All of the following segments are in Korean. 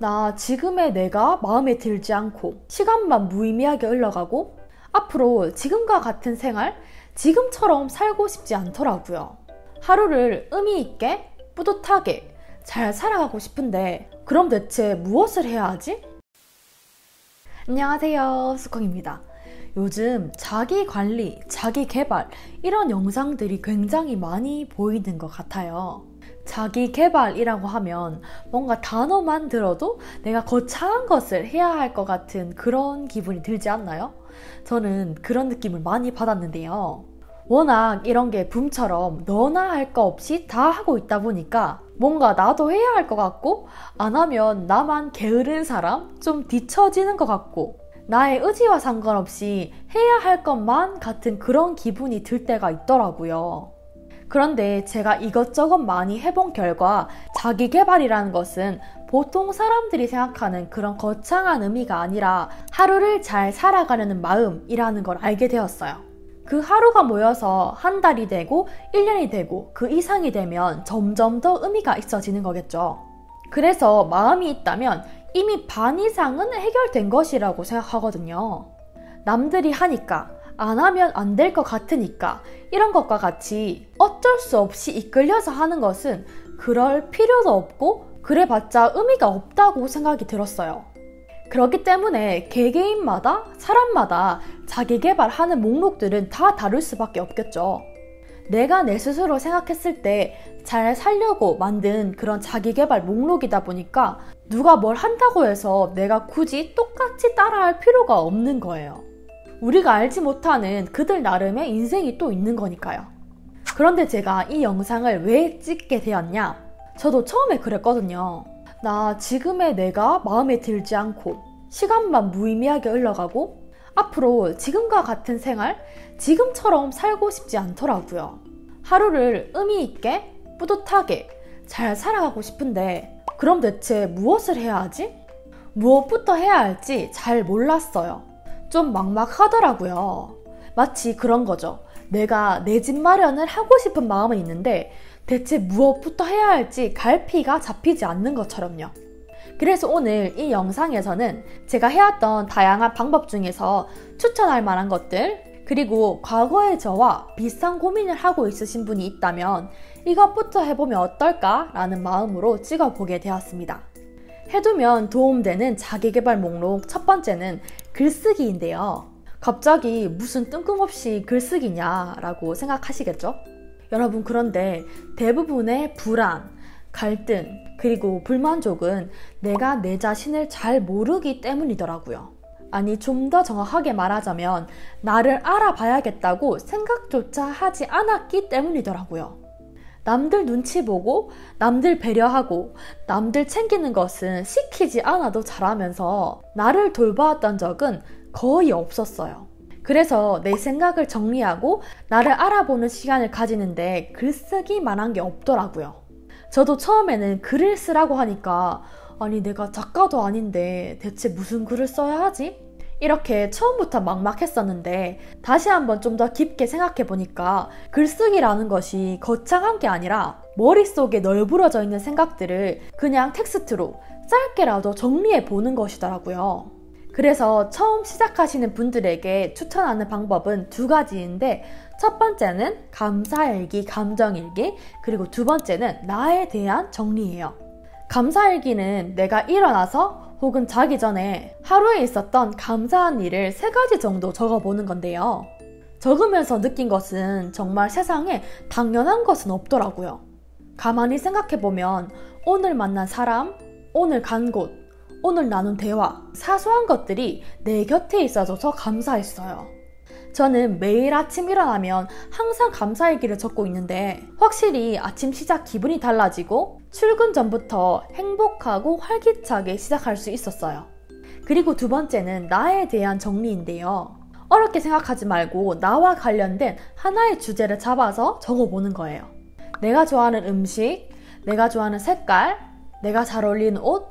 나 지금의 내가 마음에 들지 않고 시간만 무의미하게 흘러가고 앞으로 지금과 같은 생활, 지금처럼 살고 싶지 않더라고요. 하루를 의미 있게, 뿌듯하게 잘 살아가고 싶은데 그럼 대체 무엇을 해야 하지? 안녕하세요, 수콩입니다. 요즘 자기 관리, 자기 개발 이런 영상들이 굉장히 많이 보이는 것 같아요. 자기 개발이라고 하면 뭔가 단어만 들어도 내가 거창한 것을 해야 할 것 같은 그런 기분이 들지 않나요? 저는 그런 느낌을 많이 받았는데요. 워낙 이런 게 붐처럼 너나 할 거 없이 다 하고 있다 보니까 뭔가 나도 해야 할 것 같고 안 하면 나만 게으른 사람, 좀 뒤처지는 것 같고 나의 의지와 상관없이 해야 할 것만 같은 그런 기분이 들 때가 있더라고요. 그런데 제가 이것저것 많이 해본 결과 자기 개발이라는 것은 보통 사람들이 생각하는 그런 거창한 의미가 아니라 하루를 잘 살아가려는 마음이라는 걸 알게 되었어요. 그 하루가 모여서 한 달이 되고 1년이 되고 그 이상이 되면 점점 더 의미가 있어지는 거겠죠. 그래서 마음이 있다면 이미 반 이상은 해결된 것이라고 생각하거든요. 남들이 하니까 안 하면 안 될 것 같으니까 이런 것과 같이 어쩔 수 없이 이끌려서 하는 것은 그럴 필요도 없고 그래봤자 의미가 없다고 생각이 들었어요. 그렇기 때문에 개개인마다 사람마다 자기 개발하는 목록들은 다 다를 수밖에 없겠죠. 내가 내 스스로 생각했을 때 잘 살려고 만든 그런 자기 개발 목록이다 보니까 누가 뭘 한다고 해서 내가 굳이 똑같이 따라할 필요가 없는 거예요. 우리가 알지 못하는 그들 나름의 인생이 또 있는 거니까요. 그런데 제가 이 영상을 왜 찍게 되었냐? 저도 처음에 그랬거든요. 나 지금의 내가 마음에 들지 않고 시간만 무의미하게 흘러가고 앞으로 지금과 같은 생활, 지금처럼 살고 싶지 않더라고요. 하루를 의미 있게, 뿌듯하게 잘 살아가고 싶은데 그럼 대체 무엇을 해야 하지? 무엇부터 해야 할지 잘 몰랐어요. 좀 막막하더라고요. 마치 그런 거죠. 내가 내 집 마련을 하고 싶은 마음은 있는데 대체 무엇부터 해야 할지 갈피가 잡히지 않는 것처럼요. 그래서 오늘 이 영상에서는 제가 해왔던 다양한 방법 중에서 추천할 만한 것들, 그리고 과거의 저와 비슷한 고민을 하고 있으신 분이 있다면 이것부터 해보면 어떨까? 라는 마음으로 찍어보게 되었습니다. 해두면 도움되는 자기개발 목록 첫 번째는 글쓰기인데요. 갑자기 무슨 뜬금없이 글쓰기냐 라고 생각하시겠죠? 여러분, 그런데 대부분의 불안, 갈등, 그리고 불만족은 내가 내 자신을 잘 모르기 때문이더라고요. 아니, 좀 더 정확하게 말하자면 나를 알아봐야겠다고 생각조차 하지 않았기 때문이더라고요. 남들 눈치 보고 남들 배려하고 남들 챙기는 것은 시키지 않아도 잘하면서 나를 돌봐왔던 적은 거의 없었어요. 그래서 내 생각을 정리하고 나를 알아보는 시간을 가지는데 글쓰기만한 게 없더라고요. 저도 처음에는 글을 쓰라고 하니까 아니, 내가 작가도 아닌데 대체 무슨 글을 써야 하지? 이렇게 처음부터 막막했었는데 다시 한번 좀 더 깊게 생각해보니까 글쓰기라는 것이 거창한 게 아니라 머릿속에 널브러져 있는 생각들을 그냥 텍스트로 짧게라도 정리해보는 것이더라고요. 그래서 처음 시작하시는 분들에게 추천하는 방법은 두 가지인데 첫 번째는 감사일기, 감정일기, 그리고 두 번째는 나에 대한 정리예요. 감사일기는 내가 일어나서 혹은 자기 전에 하루에 있었던 감사한 일을 3가지 정도 적어보는 건데요. 적으면서 느낀 것은 정말 세상에 당연한 것은 없더라고요. 가만히 생각해보면 오늘 만난 사람, 오늘 간 곳, 오늘 나눈 대화, 사소한 것들이 내 곁에 있어줘서 감사했어요. 저는 매일 아침 일어나면 항상 감사일기를 적고 있는데 확실히 아침 시작 기분이 달라지고 출근 전부터 행복하고 활기차게 시작할 수 있었어요. 그리고 두 번째는 나에 대한 정리인데요. 어렵게 생각하지 말고 나와 관련된 하나의 주제를 잡아서 적어보는 거예요. 내가 좋아하는 음식, 내가 좋아하는 색깔, 내가 잘 어울리는 옷,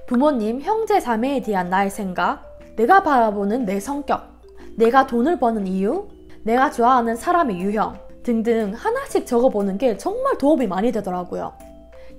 부모님, 형제, 자매에 대한 나의 생각, 내가 바라보는 내 성격, 내가 돈을 버는 이유, 내가 좋아하는 사람의 유형 등등 하나씩 적어보는 게 정말 도움이 많이 되더라고요.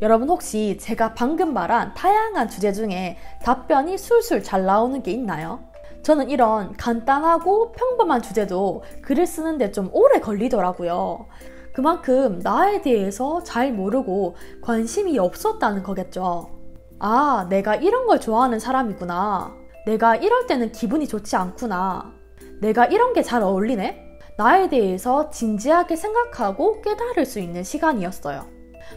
여러분 혹시 제가 방금 말한 다양한 주제 중에 답변이 술술 잘 나오는 게 있나요? 저는 이런 간단하고 평범한 주제도 글을 쓰는데 좀 오래 걸리더라고요. 그만큼 나에 대해서 잘 모르고 관심이 없었다는 거겠죠. 아, 내가 이런 걸 좋아하는 사람이구나. 내가 이럴 때는 기분이 좋지 않구나. 내가 이런 게 잘 어울리네? 나에 대해서 진지하게 생각하고 깨달을 수 있는 시간이었어요.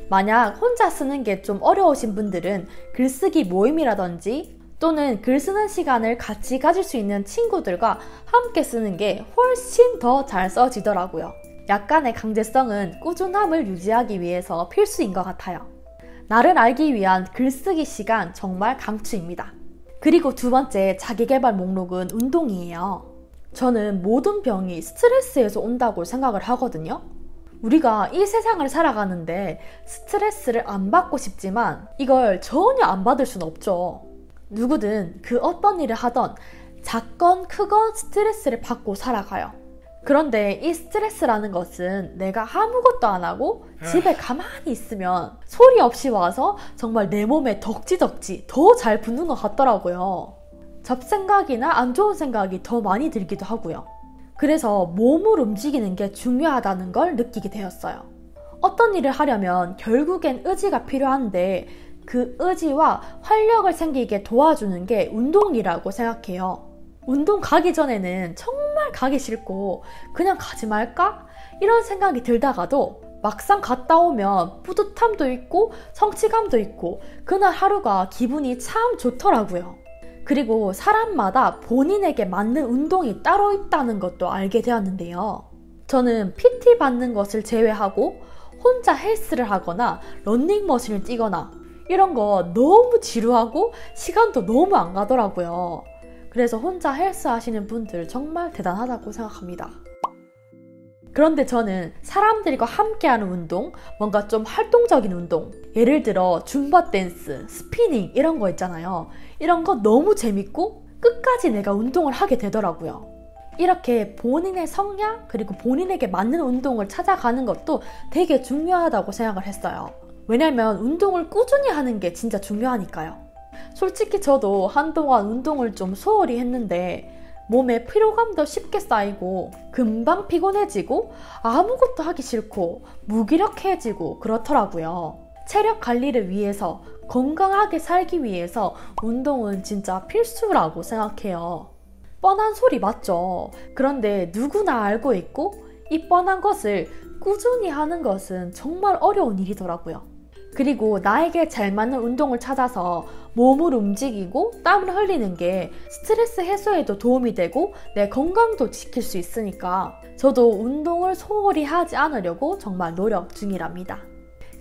만약 혼자 쓰는 게 좀 어려우신 분들은 글쓰기 모임이라든지 또는 글 쓰는 시간을 같이 가질 수 있는 친구들과 함께 쓰는 게 훨씬 더 잘 써지더라고요. 약간의 강제성은 꾸준함을 유지하기 위해서 필수인 것 같아요. 나를 알기 위한 글쓰기 시간 정말 강추입니다. 그리고 두 번째 자기계발 목록은 운동이에요. 저는 모든 병이 스트레스에서 온다고 생각을 하거든요. 우리가 이 세상을 살아가는데 스트레스를 안 받고 싶지만 이걸 전혀 안 받을 수는 없죠. 누구든 그 어떤 일을 하던 작건 크건 스트레스를 받고 살아가요. 그런데 이 스트레스라는 것은 내가 아무것도 안 하고 집에 가만히 있으면 소리 없이 와서 정말 내 몸에 덕지덕지 더 잘 붙는 것 같더라고요. 잡생각이나 안 좋은 생각이 더 많이 들기도 하고요. 그래서 몸을 움직이는 게 중요하다는 걸 느끼게 되었어요. 어떤 일을 하려면 결국엔 의지가 필요한데 그 의지와 활력을 생기게 도와주는 게 운동이라고 생각해요. 운동 가기 전에는 정말 가기 싫고 그냥 가지 말까? 이런 생각이 들다가도 막상 갔다 오면 뿌듯함도 있고 성취감도 있고 그날 하루가 기분이 참 좋더라고요. 그리고 사람마다 본인에게 맞는 운동이 따로 있다는 것도 알게 되었는데요. 저는 PT 받는 것을 제외하고 혼자 헬스를 하거나 러닝머신을 뛰거나 이런 거 너무 지루하고 시간도 너무 안 가더라고요. 그래서 혼자 헬스 하시는 분들 정말 대단하다고 생각합니다. 그런데 저는 사람들과 함께하는 운동, 뭔가 좀 활동적인 운동, 예를 들어 줌바 댄스, 스피닝 이런 거 있잖아요. 이런 거 너무 재밌고 끝까지 내가 운동을 하게 되더라고요. 이렇게 본인의 성향 그리고 본인에게 맞는 운동을 찾아가는 것도 되게 중요하다고 생각을 했어요. 왜냐면 운동을 꾸준히 하는 게 진짜 중요하니까요. 솔직히 저도 한동안 운동을 좀 소홀히 했는데 몸에 피로감도 쉽게 쌓이고 금방 피곤해지고 아무것도 하기 싫고 무기력해지고 그렇더라고요. 체력 관리를 위해서 건강하게 살기 위해서 운동은 진짜 필수라고 생각해요. 뻔한 소리 맞죠? 그런데 누구나 알고 있고 이 뻔한 것을 꾸준히 하는 것은 정말 어려운 일이더라고요. 그리고 나에게 잘 맞는 운동을 찾아서 몸을 움직이고 땀을 흘리는 게 스트레스 해소에도 도움이 되고 내 건강도 지킬 수 있으니까 저도 운동을 소홀히 하지 않으려고 정말 노력 중이랍니다.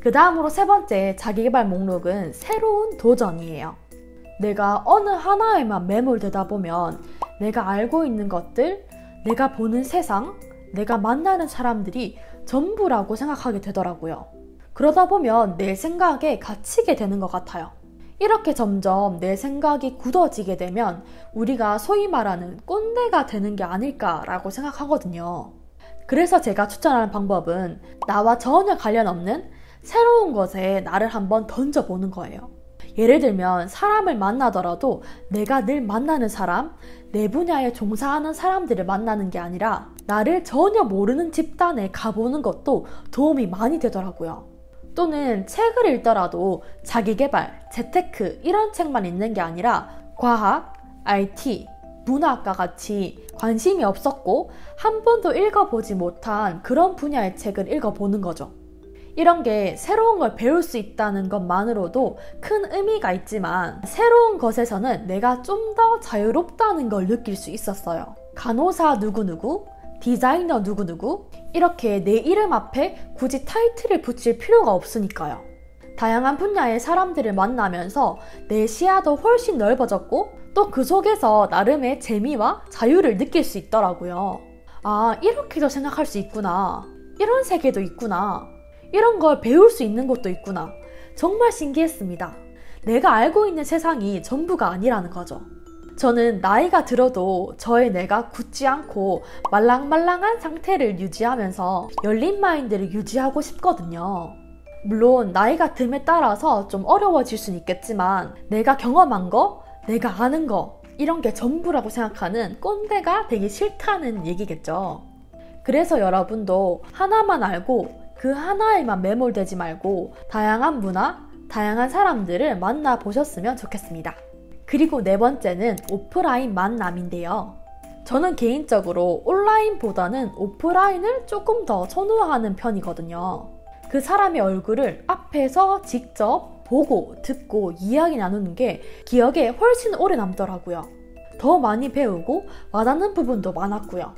그 다음으로 세 번째 자기계발 목록은 새로운 도전이에요. 내가 어느 하나에만 매몰되다 보면 내가 알고 있는 것들, 내가 보는 세상, 내가 만나는 사람들이 전부라고 생각하게 되더라고요. 그러다 보면 내 생각에 갇히게 되는 것 같아요. 이렇게 점점 내 생각이 굳어지게 되면 우리가 소위 말하는 꼰대가 되는 게 아닐까라고 생각하거든요. 그래서 제가 추천하는 방법은 나와 전혀 관련 없는 새로운 것에 나를 한번 던져보는 거예요. 예를 들면 사람을 만나더라도 내가 늘 만나는 사람, 내 분야에 종사하는 사람들을 만나는 게 아니라 나를 전혀 모르는 집단에 가보는 것도 도움이 많이 되더라고요. 또는 책을 읽더라도 자기계발, 재테크 이런 책만 읽는 게 아니라 과학, IT, 문학과 같이 관심이 없었고 한 번도 읽어보지 못한 그런 분야의 책을 읽어보는 거죠. 이런 게 새로운 걸 배울 수 있다는 것만으로도 큰 의미가 있지만 새로운 것에서는 내가 좀 더 자유롭다는 걸 느낄 수 있었어요. 간호사 누구누구, 디자이너 누구누구 이렇게 내 이름 앞에 굳이 타이틀을 붙일 필요가 없으니까요. 다양한 분야의 사람들을 만나면서 내 시야도 훨씬 넓어졌고 또 그 속에서 나름의 재미와 자유를 느낄 수 있더라고요. 아, 이렇게도 생각할 수 있구나. 이런 세계도 있구나. 이런 걸 배울 수 있는 것도 있구나. 정말 신기했습니다. 내가 알고 있는 세상이 전부가 아니라는 거죠. 저는 나이가 들어도 저의 뇌가 굳지 않고 말랑말랑한 상태를 유지하면서 열린 마인드를 유지하고 싶거든요. 물론 나이가 듦에 따라서 좀 어려워질 수는 있겠지만 내가 경험한 거, 내가 아는 거 이런 게 전부라고 생각하는 꼰대가 되기 싫다는 얘기겠죠. 그래서 여러분도 하나만 알고 그 하나에만 매몰되지 말고 다양한 문화, 다양한 사람들을 만나보셨으면 좋겠습니다. 그리고 네 번째는 오프라인 만남인데요. 저는 개인적으로 온라인보다는 오프라인을 조금 더 선호하는 편이거든요. 그 사람의 얼굴을 앞에서 직접 보고 듣고 이야기 나누는 게 기억에 훨씬 오래 남더라고요. 더 많이 배우고 와닿는 부분도 많았고요.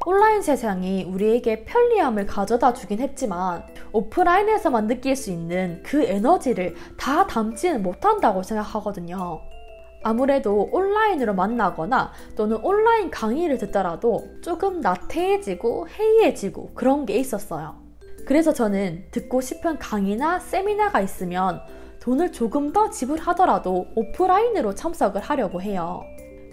온라인 세상이 우리에게 편리함을 가져다 주긴 했지만 오프라인에서만 느낄 수 있는 그 에너지를 다 담지는 못한다고 생각하거든요. 아무래도 온라인으로 만나거나 또는 온라인 강의를 듣더라도 조금 나태해지고 해이해지고 그런 게 있었어요. 그래서 저는 듣고 싶은 강의나 세미나가 있으면 돈을 조금 더 지불하더라도 오프라인으로 참석을 하려고 해요.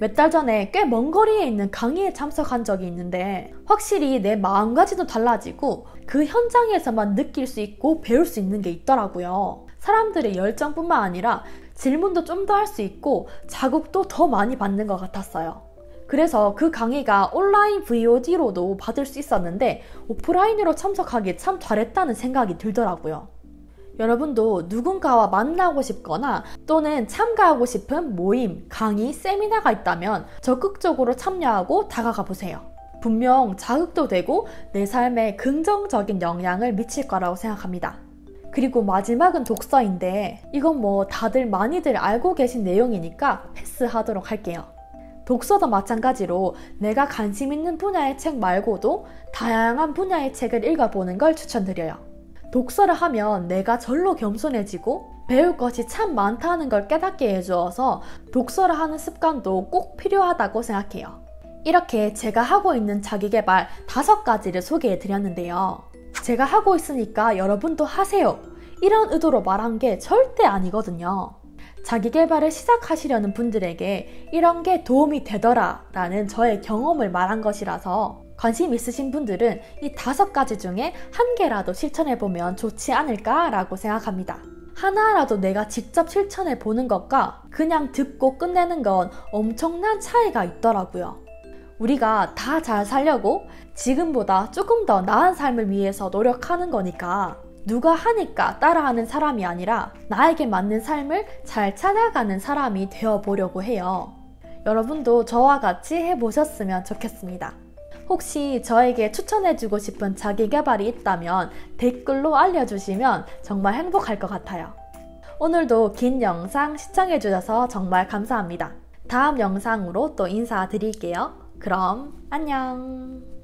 몇 달 전에 꽤 먼 거리에 있는 강의에 참석한 적이 있는데 확실히 내 마음가짐도 달라지고 그 현장에서만 느낄 수 있고 배울 수 있는 게 있더라고요. 사람들의 열정뿐만 아니라 질문도 좀 더 할 수 있고 자극도 더 많이 받는 것 같았어요. 그래서 그 강의가 온라인 VOD로도 받을 수 있었는데 오프라인으로 참석하기 참 잘했다는 생각이 들더라고요. 여러분도 누군가와 만나고 싶거나 또는 참가하고 싶은 모임, 강의, 세미나가 있다면 적극적으로 참여하고 다가가 보세요. 분명 자극도 되고 내 삶에 긍정적인 영향을 미칠 거라고 생각합니다. 그리고 마지막은 독서인데 이건 뭐 다들 많이들 알고 계신 내용이니까 패스하도록 할게요. 독서도 마찬가지로 내가 관심 있는 분야의 책 말고도 다양한 분야의 책을 읽어보는 걸 추천드려요. 독서를 하면 내가 절로 겸손해지고 배울 것이 참 많다는 걸 깨닫게 해주어서 독서를 하는 습관도 꼭 필요하다고 생각해요. 이렇게 제가 하고 있는 자기계발 5가지를 소개해 드렸는데요. 제가 하고 있으니까 여러분도 하세요. 이런 의도로 말한 게 절대 아니거든요. 자기계발을 시작하시려는 분들에게 이런 게 도움이 되더라 라는 저의 경험을 말한 것이라서 관심 있으신 분들은 이 5가지 중에 한 개라도 실천해보면 좋지 않을까 라고 생각합니다. 하나라도 내가 직접 실천해보는 것과 그냥 듣고 끝내는 건 엄청난 차이가 있더라고요. 우리가 다 잘 살려고 지금보다 조금 더 나은 삶을 위해서 노력하는 거니까 누가 하니까 따라하는 사람이 아니라 나에게 맞는 삶을 잘 찾아가는 사람이 되어보려고 해요. 여러분도 저와 같이 해보셨으면 좋겠습니다. 혹시 저에게 추천해주고 싶은 자기계발이 있다면 댓글로 알려주시면 정말 행복할 것 같아요. 오늘도 긴 영상 시청해주셔서 정말 감사합니다. 다음 영상으로 또 인사드릴게요. 그럼 안녕.